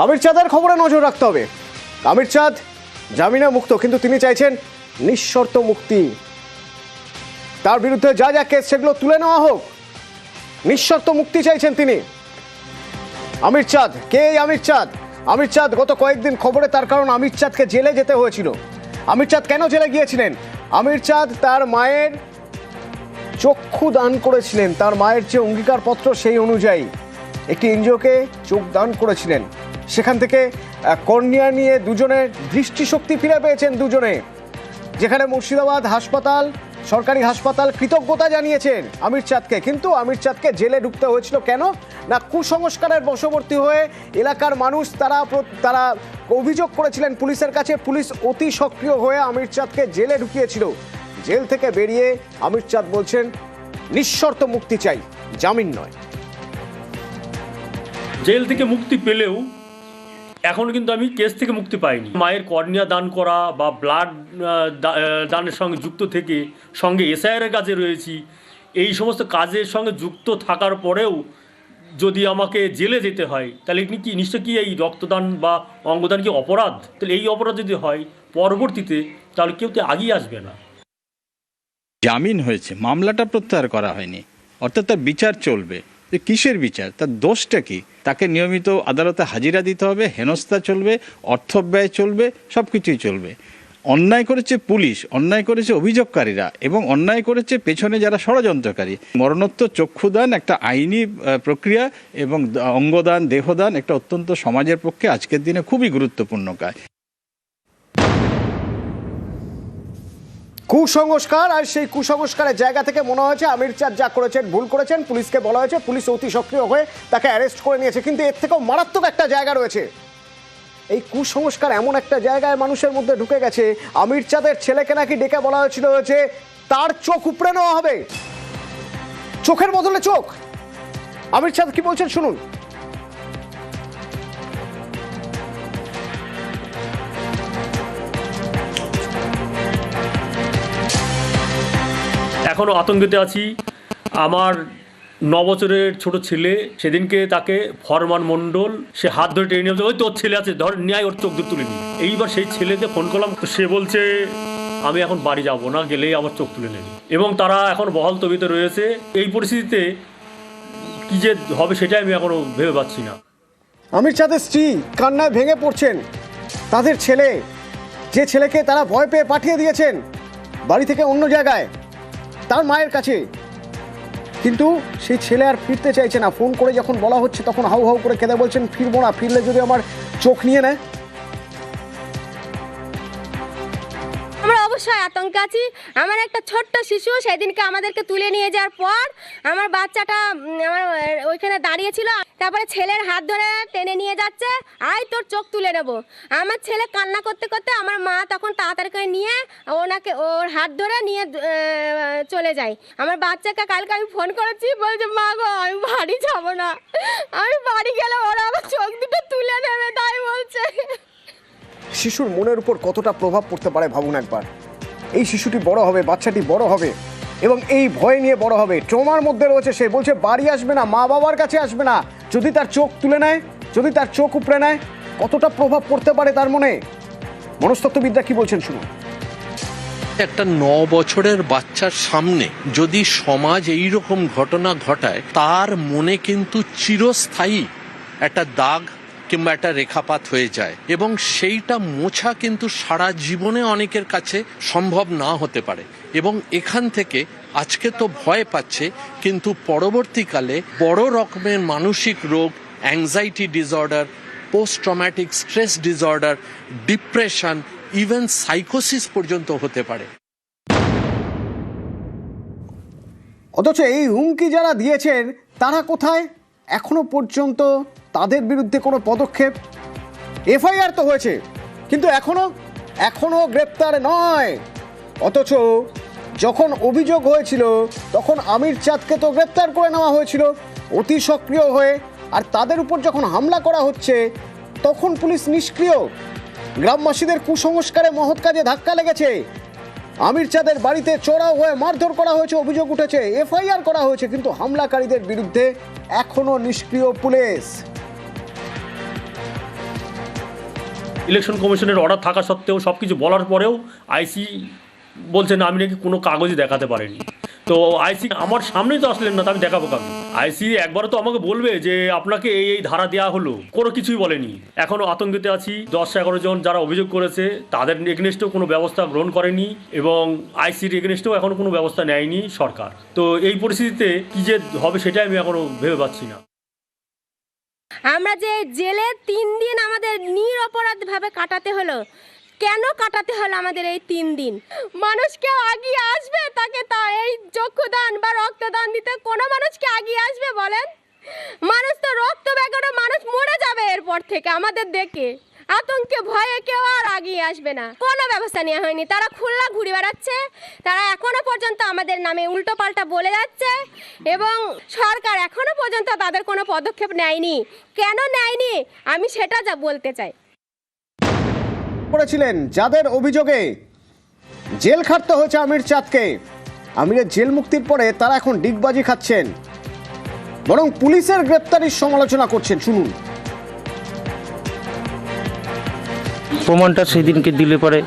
আমির চাঁদের খবরে নজর রাখতে হবে। আমির চাঁদ জামিনে মুক্ত, কিন্তু তিনি চাইছেন নিঃশর্ত মুক্তি। তার বিরুদ্ধে যা যা কেস সেগুলো তুলে নেওয়া হোক, নিঃশর্ত মুক্তি চাইছেন তিনি। আমির চাঁদ কে? আমির চাঁদ গত কয়েকদিন খবরে, তার কারণ আমির চাঁদকে জেলে যেতে হয়েছিল। আমির চাঁদ কেন জেলে গিয়েছিলেন? আমির চাঁদ তার মায়ের চক্ষু দান করেছিলেন। তার মায়ের যে অঙ্গীকারপত্র সেই অনুযায়ী একটি এনজিওকে চোখ দান করেছিলেন। সেখান থেকে কর্নিয়া নিয়ে দুজনের দৃষ্টিশক্তি ফিরে পেয়েছেন দুজনে, যেখানে মুর্শিদাবাদ হাসপাতাল, সরকারি হাসপাতাল কৃতজ্ঞতা জানিয়েছেন আমির চাঁদকে। কিন্তু আমির চাঁদকে জেলে ঢুকতে হয়েছিল কেন? না, কুসংস্কারের বশবর্তী হয়ে এলাকার মানুষ তারা অভিযোগ করেছিলেন পুলিশের কাছে। পুলিশ অতি সক্রিয় হয়ে আমির চাঁদকে জেলে ঢুকিয়েছিল। জেল থেকে বেরিয়ে আমির চাঁদ বলছেন নিঃশর্ত মুক্তি চাই, জামিন নয়। জেল থেকে মুক্তি পেলেও এখন কিন্তু আমি কেস থেকে মুক্তি পাইনি। মায়ের কর্নিয়া দান করা বা ব্লাড দানের সঙ্গে যুক্ত থেকে সঙ্গে এসআইআরের কাজে রয়েছি, এই সমস্ত কাজের সঙ্গে যুক্ত থাকার পরেও যদি আমাকে জেলে যেতে হয়, তাহলে কি নিশ্চয় কি এই রক্তদান বা অঙ্গদান কি অপরাধ? তাহলে এই অপরাধ যদি হয় পরবর্তীতে, তাহলে কেউ তো আগিয়ে আসবে না। জামিন হয়েছে, মামলাটা প্রত্যাহার করা হয়নি, অর্থাৎ তার বিচার চলবে। যে কিসের বিচার, তার দোষটা কি? তাকে নিয়মিত আদালতে হাজিরা দিতে হবে, হেনস্থা চলবে, অর্থব্যয় চলবে, সব কিছুই চলবে। অন্যায় করেছে পুলিশ, অন্যায় করেছে অভিযোগকারীরা, এবং অন্যায় করেছে পেছনে যারা ষড়যন্ত্রকারী। মরণোত্তর চক্ষুদান একটা আইনি প্রক্রিয়া, এবং অঙ্গদান, দেহদান একটা অত্যন্ত সমাজের পক্ষে আজকের দিনে খুবই গুরুত্বপূর্ণ কাজ। কুসংস্কার, আর সেই কুসংস্কারের জায়গা থেকে মনে হয়েছে আমির চাঁদ যা করেছেন ভুল করেছেন। পুলিশকে বলা হয়েছে, পুলিশ অতি সক্রিয় হয়ে তাকে অ্যারেস্ট করে নিয়েছে। কিন্তু এর থেকেও মারাত্মক একটা জায়গা রয়েছে। এই কুসংস্কার এমন একটা জায়গায় মানুষের মধ্যে ঢুকে গেছে। আমির চাঁদের ছেলেকে নাকি ডেকে বলা হয়েছিল যে তার চোখ উপড়ে নেওয়া হবে, চোখের বদলে চোখ। আমির চাঁদ কি বলছেন শুনুন। এখনও আতঙ্কিত আছি। আমার 9 বছরের ছোট ছেলে, সেদিনকে তাকে ফরমান মণ্ডল সে হাত ধরে টেনে নিয়ে, ওই তোর ছেলে আছে, ধর ন্যায়, ওর চোখ দূর তুলে নি। এইবার সেই ছেলেকে ফোন করলাম, তো সে বলছে আমি এখন বাড়ি যাব না, গেলেই আমার চোখ তুলে নেবে। এবং তারা এখন বহাল তবিতে রয়েছে। এই পরিস্থিতিতে কি যে হবে সেটাই আমি এখনও ভেবে পাচ্ছি না। আমির চাঁদের স্ত্রী কান্নায় ভেঙে পড়ছেন। তাদের ছেলে, যে ছেলেকে তারা ভয় পেয়ে পাঠিয়ে দিয়েছেন বাড়ি থেকে অন্য জায়গায়, তার মায়ের কাছে, কিন্তু সেই ছেলে আর ফিরতে চাইছে না। ফোন করে যখন বলা হচ্ছে তখন হাউ হাউ করে কেঁদে বলছেন ফিরবো না, ফিরলে যদি আমার চোখ নিয়ে নেয়। আমরা অবশ্যই আতঙ্কে আছি। আমার একটা ছোট্ট শিশু সেদিনকে আমাদেরকে তুলে নিয়ে যাওয়ার পর আমার বাচ্চাটা আমার ওইখানে দাঁড়িয়ে ছিল। তারপরে ছেলের হাত ধরে টেনে নিয়ে যাচ্ছে, আয় তোর চোখ তুলে নেব। আমার ছেলে কান্না করতে করতে আমার মা তখন তাড়াতাড়ি করে নিয়ে ওর হাত ধরে নিয়ে চলে যায়। আমার বাচ্চাকে কালকে আমি ফোন করেছি, বলছে মা গো আমি বাড়ি যাবো না, আমি বাড়ি গেলে ওরা আমার চোখ দুটো তুলে নেবে, তাই বলছে। শিশুর মনের উপর কতটা প্রভাব পড়তে পারে ভাবুন একবার। এই শিশুটি বড় হবে, বাচ্চাটি বড় হবে এবং এই ভয় নিয়ে বড় হবে, ট্রমার মধ্যে রয়েছে। সে বলছে বাড়ি আসবে না, মা বাবার কাছে আসবে না, যদি তার চোখ তুলে নেয়, যদি তার চোখ উপড়ে নেয়, কতটা প্রভাব পড়তে পারে তার মনে। মনস্তত্ত্ববিদরা কি বলছেন শুনুন। একটা 9 বছরের বাচ্চার সামনে যদি সমাজ এই রকম ঘটনা ঘটায়, তার মনে কিন্তু চিরস্থায়ী একটা দাগ কিংবা একটা রেখাপাত হয়ে যায়, এবং সেইটা মোছা কিন্তু সারা জীবনে অনেকের কাছে সম্ভব না হতে পারে। এবং এখান থেকে আজকে তো ভয় পাচ্ছে, কিন্তু পরবর্তীকালে বড় রকমের মানসিক রোগ, anxiety disorder, post traumatic stress disorder, depression, even সাইকোসিস পর্যন্ত হতে পারে। অথচ এই হুমকি যারা দিয়েছেন তারা কোথায়? এখনো পর্যন্ত তাদের বিরুদ্ধে কোনো পদক্ষেপ, এফআইআর তো হয়েছে, কিন্তু এখনো গ্রেপ্তার নয়। অথচ যখন অভিযোগ হয়েছিল তখন আমির চাঁদকে তো গ্রেপ্তার করে নেওয়া হয়েছিল অতি সক্রিয় হয়ে, আর তাদের উপর যখন হামলা করা হচ্ছে তখন পুলিশ নিষ্ক্রিয়। গ্রামবাসীদের কুসংস্কারে মহৎ কাজে ধাক্কা লেগেছে। আমির চাঁদের বাড়িতে চড়াও হয়ে মারধর করা হয়েছে, অভিযোগ উঠেছে, এফআইআর করা হয়েছে, কিন্তু হামলাকারীদের বিরুদ্ধে এখনো নিষ্ক্রিয় পুলিশ। ইলেকশন কমিশনের অর্ডার থাকা সত্ত্বেও সব কিছু বলার পরেও আইসি বলছেন আমি নাকি কোনো কাগজই দেখাতে পারিনি। তো আইসি আমার সামনেই তো আসলেন না, তো আমি দেখাবো কাকে? আইসি একবারও তো আমাকে বলবে যে আপনাকে এই ধারা দেওয়া হলো, কোনো কিছুই বলেনি। এখনও আতঙ্কিত আছি। 10-11 জন যারা অভিযোগ করেছে তাদের এগেনস্টেও কোনো ব্যবস্থা গ্রহণ করেনি এবং আইসির এগেনস্টেও এখনও কোনো ব্যবস্থা নেয়নি সরকার। তো এই পরিস্থিতিতে কী যে হবে সেটাই আমি এখনও ভেবে পাচ্ছি না। আমরা যে জেলে 3 দিন আমাদের নিরপরাধভাবে কাটাতে হলো, কেন কাটাতে হলো আমাদের এই 3 দিন? মানুষ কেউ আগিয়ে আসবে তাকে তা এই চক্ষুদান বা রক্তদান দিতে? কোনো মানুষ কি আগিয়ে আসবে বলেন? মানুষ তো রক্ত বেগরে মানুষ মরে যাবে এরপর থেকে। আমাদের দেখে আতঙ্কে ভয়ে কেউ আর আগিয়ে আসবে না। কোনো ব্যবস্থা নেওয়া হয়নি। তারা খুলনা ঘুরে বেড়াচ্ছে, তারা এখনো পর্যন্ত আমাদের নামে উল্টো পাল্টা বলে যাচ্ছে এবং সরকার এখনো পর্যন্ত তাদের কোনো পদক্ষেপ নেয়নি। কেন নেয়নি আমি সেটা যা বলতে চাই। করেছিলেন যাদের অভিযোগে জেল খাটতে হয়েছে আমির চাঁদকে, আমিরের জেল মুক্তির পরে তারা এখন ডিগবাজি খাচ্ছেন, বরং পুলিশের গ্রেপ্তারির সমালোচনা করছেন। শুনুন। প্রমাণটা সেই দিনকে দিলে পরে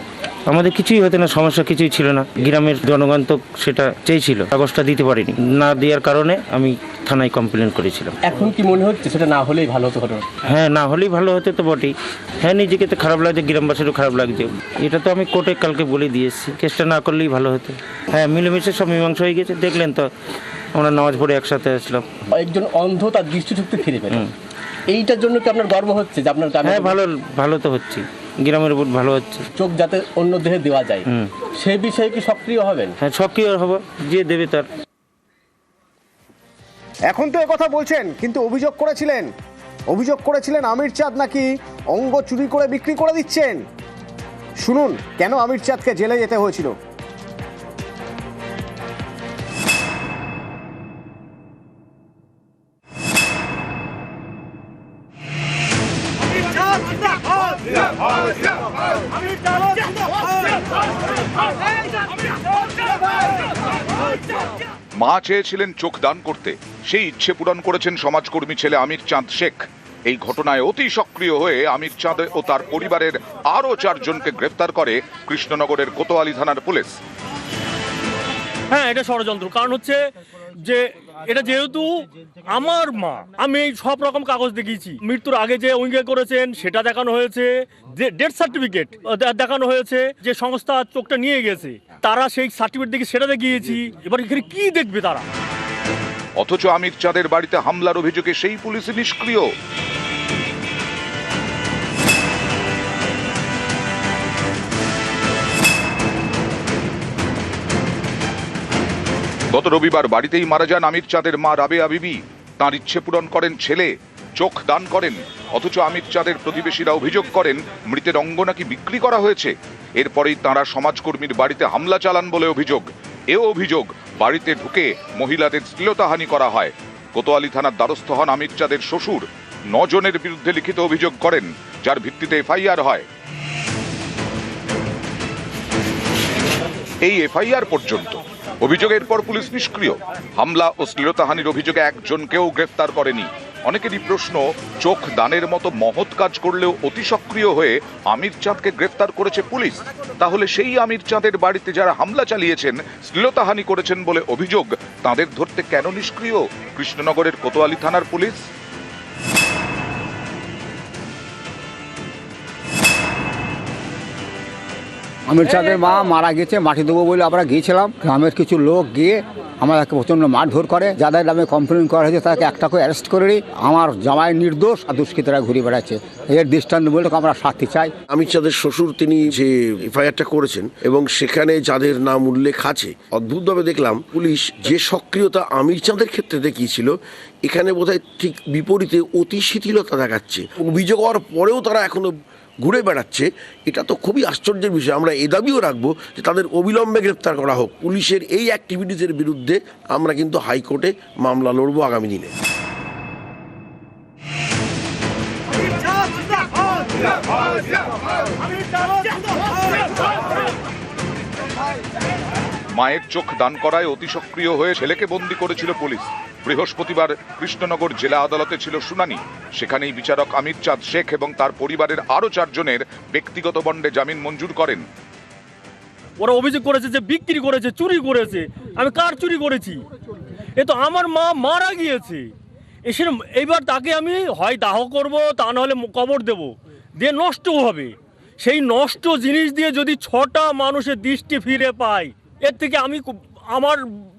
আমাদের কিছুই হতো না, সমস্যা কিছুই ছিল না। গ্রামের জনগণ তো সেটা চেয়েছিল, কাগজটা দিতে পারিনি। না দেওয়ার কারণে আমি থানায় কমপ্লেন করেছিলাম। এখন কি মনে হচ্ছে সেটা না হলেই ভালো হতো? হ্যাঁ, না হলেই ভালো হতো তো বটেই। হ্যাঁ, নিজেকে তো খারাপ লাগছে, গ্রামবাসীরও খারাপ লাগছে। এটা তো আমি কোর্টে কালকে বলে দিয়েছি, কেসটা না করলেই ভালো হতো। হ্যাঁ, মিলেমিশে সব মীমাংসা হয়ে গেছে। দেখলেন তো আমরা নামাজ পড়ে একসাথে আসলাম। একজন অন্ধ তার দৃষ্টিশক্তি ফিরে পেল, এইটার জন্য কি আপনার গর্ব হচ্ছে যে আপনার? হ্যাঁ, ভালো তো হচ্ছে, গ্রামের উপর ভালো হচ্ছে। চোখ যাতে অন্য দেহে দেওয়া যায় সেই বিষয়ে কি সক্রিয় হবেন? হ্যাঁ, সক্রিয় হবো, যে দেবে তার। এখন তো একথা বলছেন, কিন্তু অভিযোগ করেছিলেন আমির চাঁদ নাকি অঙ্গ চুরি করে বিক্রি করে দিচ্ছেন। শুনুন কেন আমির চাঁদকে জেলে যেতে হয়েছিল। মা চেয়েছিলেন চোখ দান করতে, সেই ইচ্ছে পূরণ করেছেন সমাজকর্মী ছেলে আমির চাঁদ শেখ। এই ঘটনায় অতি সক্রিয় হয়ে আমির চাঁদ ও তার পরিবারের আরও 4 জনকে গ্রেফতার করে কৃষ্ণনগরের কোতোয়ালি থানার পুলিশ। হ্যাঁ, এটা ষড়যন্ত্র। কারণ হচ্ছে যে এটা যেহেতু আমার মা, আমি সব রকম কাগজ দেখিয়েছি। মৃত্যুর আগে যে উইঙ্গে করেছেন সেটা দেখানো হয়েছে, যে ডেথ সার্টিফিকেট দেখানো হয়েছে, যে সংস্থা চোখটা নিয়ে গেছে তারা সেই সার্টিফিকেট দেখে সেটা দেখিয়েছি। এবার এখানে কি দেখবে তারা? অথচ আমির চাঁদের বাড়িতে হামলার অভিযোগে সেই পুলিশ নিষ্ক্রিয়। গত রবিবার বাড়িতেই মারা যান আমির চাঁদের মা রাবেয়া বিবি। তাঁর ইচ্ছে পূরণ করেন ছেলে, চোখ দান করেন। অথচ আমির চাঁদের প্রতিবেশীরা অভিযোগ করেন মৃতের অঙ্গ নাকি বিক্রি করা হয়েছে। এরপরেই তাঁরা সমাজকর্মীর বাড়িতে হামলা চালান বলে অভিযোগ। এও অভিযোগ বাড়িতে ঢুকে মহিলাদের শ্লীলতাহানি করা হয়। কোতোয়ালি থানার দ্বারস্থ হন আমির চাঁদের শ্বশুর। 9 জনের বিরুদ্ধে লিখিত অভিযোগ করেন, যার ভিত্তিতে এফআইআর হয়। এই এফআইআর পর্যন্ত অভিযোগের পর পুলিশ নিষ্ক্রিয়। হামলা ও শ্লীলতাহানির অভিযোগে 1 জনকেও গ্রেফতার করেনি। অনেকেরই প্রশ্ন, চোখ দানের মতো মহৎ কাজ করলেও অতি সক্রিয় হয়ে আমির চাঁদকে গ্রেফতার করেছে পুলিশ। তাহলে সেই আমির চাঁদের বাড়িতে যারা হামলা চালিয়েছেন, শ্লীলতাহানি করেছেন বলে অভিযোগ, তাদের ধরতে কেন নিষ্ক্রিয় কৃষ্ণনগরের কোতোয়ালি থানার পুলিশ? আমির চাঁদের মা মারা গেছে, মাটি দেবো বলে আমরা গিয়েছিলাম। গ্রামের কিছু লোক গিয়ে আমাদেরকে প্রচণ্ড মারধর করে। যাদের নামে কমপ্লেন করা হয়েছে তাকে একটাকে অ্যারেস্ট করে নিই। আমার জামাই নির্দোষ, আর দুষ্কৃতীরা ঘুরে বেড়াচ্ছে। এর দৃষ্টান্ত বলে আমরা শাস্তি চাই। আমির চাঁদের শ্বশুর তিনি যে এফআইআরটা করেছেন এবং সেখানে যাদের নাম উল্লেখ আছে, অদ্ভুতভাবে দেখলাম পুলিশ যে সক্রিয়তা আমির চাঁদের ক্ষেত্রে দেখিয়েছিল, এখানে বোধহয় ঠিক বিপরীতে অতি শিথিলতা দেখাচ্ছে। অভিযোগ হওয়ার পরেও তারা এখনো ঘুরে বেড়াচ্ছে। এটা তো খুবই আশ্চর্যের বিষয়। আমরা এ দাবিও রাখবো যে তাদের অবিলম্বে গ্রেপ্তার করা হোক। পুলিশের এই অ্যাক্টিভিটিসের বিরুদ্ধে আমরা কিন্তু হাইকোর্টে মামলা লড়বো আগামী দিনে। মায়ের চোখ দান করায় অতি সক্রিয় হয়ে ছেলেকে বন্দী করেছিল পুলিশ। বৃহস্পতিবার কৃষ্ণনগর জেলা আদালতে ছিল শুনানি। সেখানেই বিচারক আমির চাঁদ শেখ এবং তার পরিবারের আরো 4 জনের ব্যক্তিগত বন্ডে জামিন মঞ্জুর করেন। ওরা অভিযোগ করেছে যে বিক্রি করেছে, চুরি করেছে। আমি কার চুরি করেছি? এ তো আমার মা মারা গিয়েছে। এইবার তাকে আমি হয় দাহ করব, তা নাহলে কবর দেব, দিয়ে নষ্ট হবে। সেই নষ্ট জিনিস দিয়ে যদি 6টা মানুষের দৃষ্টি ফিরে পায়, এর থেকে আমার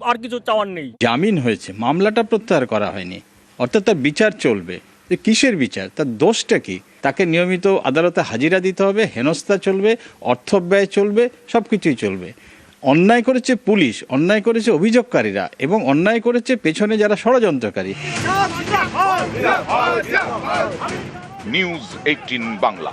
আর কিছু চাওয়ার নেই। জামিন হয়েছে, মামলাটা প্রত্যাহার করা হয়নি, অর্থাৎ তার বিচার চলবে। যে কিসের বিচার, তার দোষটা কি? তাকে নিয়মিত আদালতে হাজিরা দিতে হবে, হেনস্থা চলবে, অর্থব্যয় চলবে, সব কিছুই চলবে। অন্যায় করেছে পুলিশ, অন্যায় করেছে অভিযোগকারীরা, এবং অন্যায় করেছে পেছনে যারা ষড়যন্ত্রকারী। নিউজ 18 বাংলা।